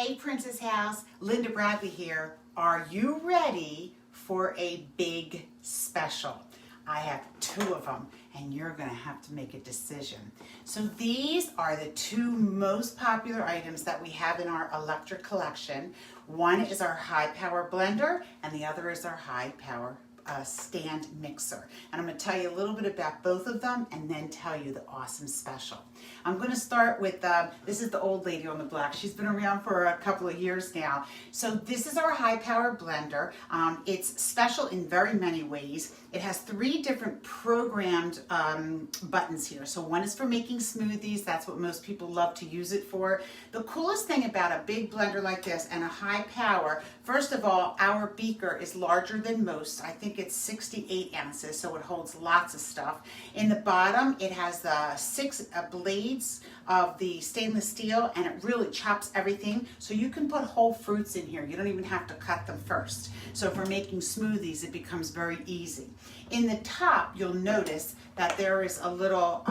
Hey Princess House, Lindabradley here. Are you ready for a big special? I have two of them and you're going to have to make a decision. So these are the two most popular items that we have in our electric collection. One is our high power blender and the other is our high power stand mixer. And I'm going to tell you a little bit about both of them and then tell you the awesome special. I'm going to start with, this is the old lady on the block. She's been around for a couple of years now. So this is our high power blender. It's special in very many ways. It has three different programmed buttons here. So one is for making smoothies. That's what most people love to use it for. The coolest thing about a big blender like this and a high power, first of all, our beaker is larger than most. I think it's 68 ounces, so it holds lots of stuff. In the bottom, it has the 6 blades of the stainless steel, and it really chops everything. So you can put whole fruits in here. You don't even have to cut them first. So for making smoothies, it becomes very easy. In the top, you'll notice that there is a little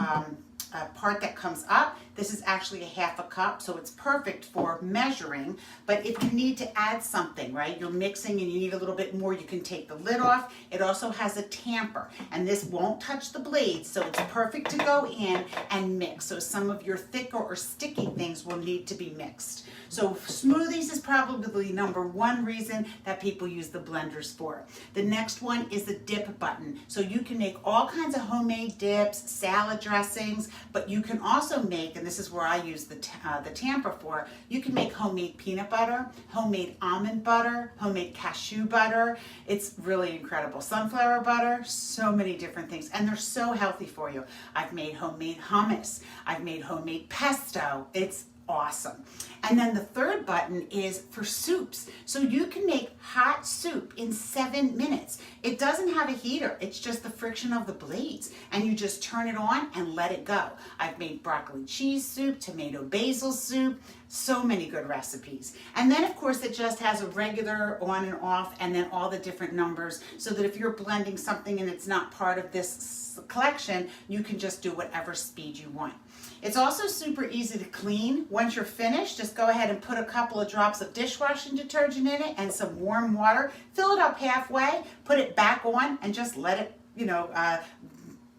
part that comes up. This is actually a half a cup, so it's perfect for measuring. But if you need to add something, right, you're mixing and you need a little bit more, you can take the lid off. It also has a tamper, and this won't touch the blades, so it's perfect to go in and mix. So some of your thicker or sticky things will need to be mixed. So smoothies is probably number one reason that people use the blenders for. The next one is the dip button. So you can make all kinds of homemade dips, salad dressings, but you can also make, and this is where I use the tamper for, you can make homemade peanut butter, homemade almond butter, homemade cashew butter. It's really incredible. Sunflower butter, so many different things, and they're so healthy for you. I've made homemade hummus. I've made homemade pesto. It's awesome. And then the third button is for soups. So you can make hot soup in 7 minutes. It doesn't have a heater. It's just the friction of the blades. And you just turn it on and let it go. I've made broccoli cheese soup, tomato basil soup, so many good recipes. And then of course it just has a regular on and off and then all the different numbers so that if you're blending something and it's not part of this collection, you can just do whatever speed you want. It's also super easy to clean. Once you're finished, just go ahead and put a couple of drops of dishwashing detergent in it and some warm water. Fill it up halfway, put it back on, and just let it,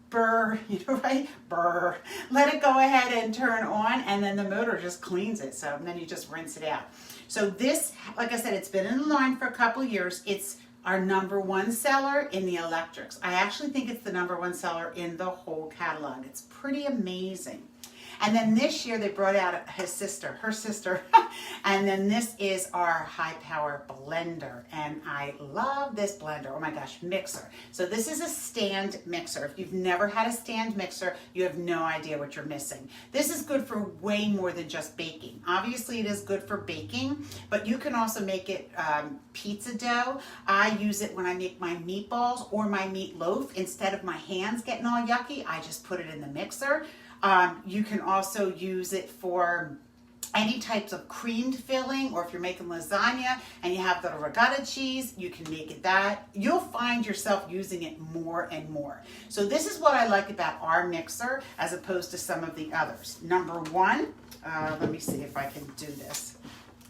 burr, right? Burr. Let it go ahead and turn on, and then the motor just cleans it. So then you just rinse it out. So this, like I said, it's been in the line for a couple of years. It's our number one seller in the electrics. I actually think it's the number one seller in the whole catalog. It's pretty amazing. And then this year they brought out her sister, and then this is our high power blender. And I love this blender, oh my gosh, mixer. So this is a stand mixer. If you've never had a stand mixer, you have no idea what you're missing. This is good for way more than just baking. Obviously it is good for baking, but you can also make it pizza dough. I use it when I make my meatballs or my meatloaf. Instead of my hands getting all yucky, I just put it in the mixer. You can also use it for any types of creamed filling, or if you're making lasagna and you have the ricotta cheese, you can make it that. You'll find yourself using it more and more. So this is what I like about our mixer as opposed to some of the others. Number one, let me see if I can do this.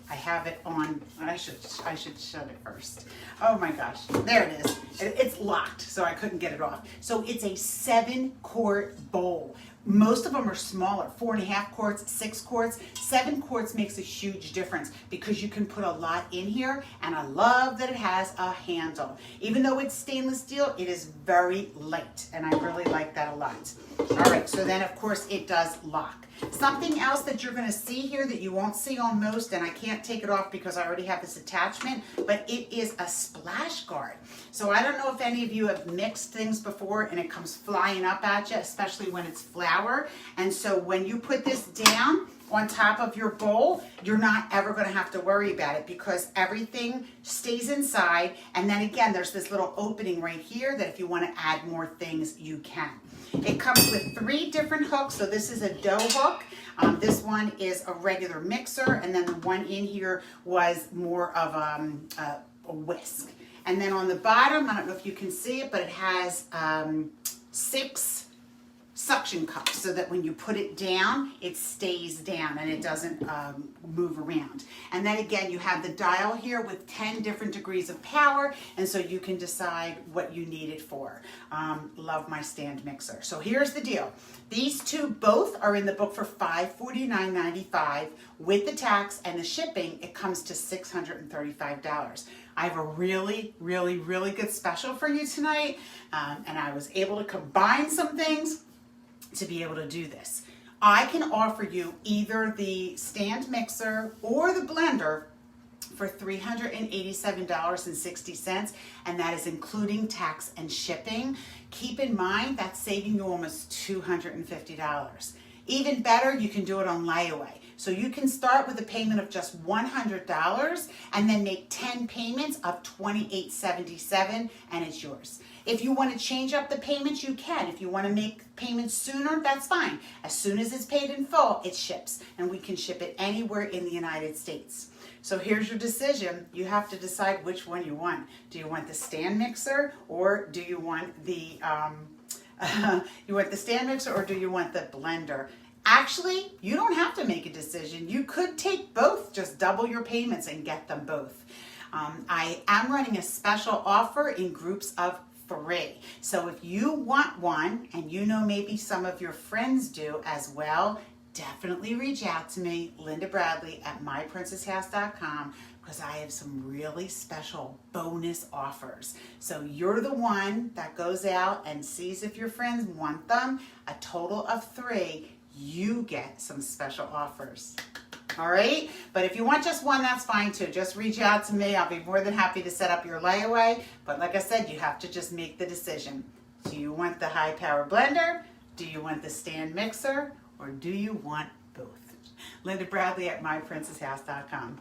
I have it on, I should shut it first. Oh my gosh, there it is. It's locked, so I couldn't get it off. So it's a 7-quart bowl. Most of them are smaller, 4.5 quarts, 6 quarts. 7 quarts makes a huge difference because you can put a lot in here, and I love that it has a handle. Even though it's stainless steel, it is very light, and I really like that a lot. All right, so then of course it does lock. Something else that you're gonna see here that you won't see on most, and I can't take it off because I already have this attachment, but it is a splash guard. So I don't know if any of you have mixed things before and it comes flying up at you, especially when it's flour. And so when you put this down on top of your bowl, you're not ever gonna have to worry about it because everything stays inside. And then again, there's this little opening right here that if you wanna add more things, you can. It comes with 3 different hooks. So this is a dough hook. This one is a regular mixer. And then the one in here was more of a whisk. And then on the bottom, I don't know if you can see it, but it has 6 suction cup so that when you put it down, it stays down and it doesn't move around. And then again, you have the dial here with 10 different degrees of power, and so you can decide what you need it for. Love my stand mixer. So here's the deal. These two both are in the book for $549.95. With the tax and the shipping, it comes to $635. I have a really, really, really good special for you tonight, and I was able to combine some things to be able to do this. I can offer you either the stand mixer or the blender for $387.60, and that is including tax and shipping. Keep in mind that's saving you almost $250. Even better, you can do it on layaway. So you can start with a payment of just $100 and then make 10 payments of $28.77, and it's yours. If you want to change up the payments, you can. If you want to make payments sooner, that's fine. As soon as it's paid in full, it ships, and we can ship it anywhere in the United States. So here's your decision. You have to decide which one you want. Do you want the stand mixer, or do you want the stand mixer, or do you want the blender? Actually, you don't have to make a decision. You could take both, just double your payments and get them both. I am running a special offer in groups of 3. So if you want one, and you know maybe some of your friends do as well, definitely reach out to me, Lindabradley at myprincesshouse.com, because I have some really special bonus offers. So you're the one that goes out and sees if your friends want them. A total of 3, you get some special offers. All right? But if you want just one, that's fine too. Just reach out to me. I'll be more than happy to set up your layaway. But like I said, you have to just make the decision. Do you want the high power blender? Do you want the stand mixer? Or do you want both? Lindabradley at myprincesshouse.com.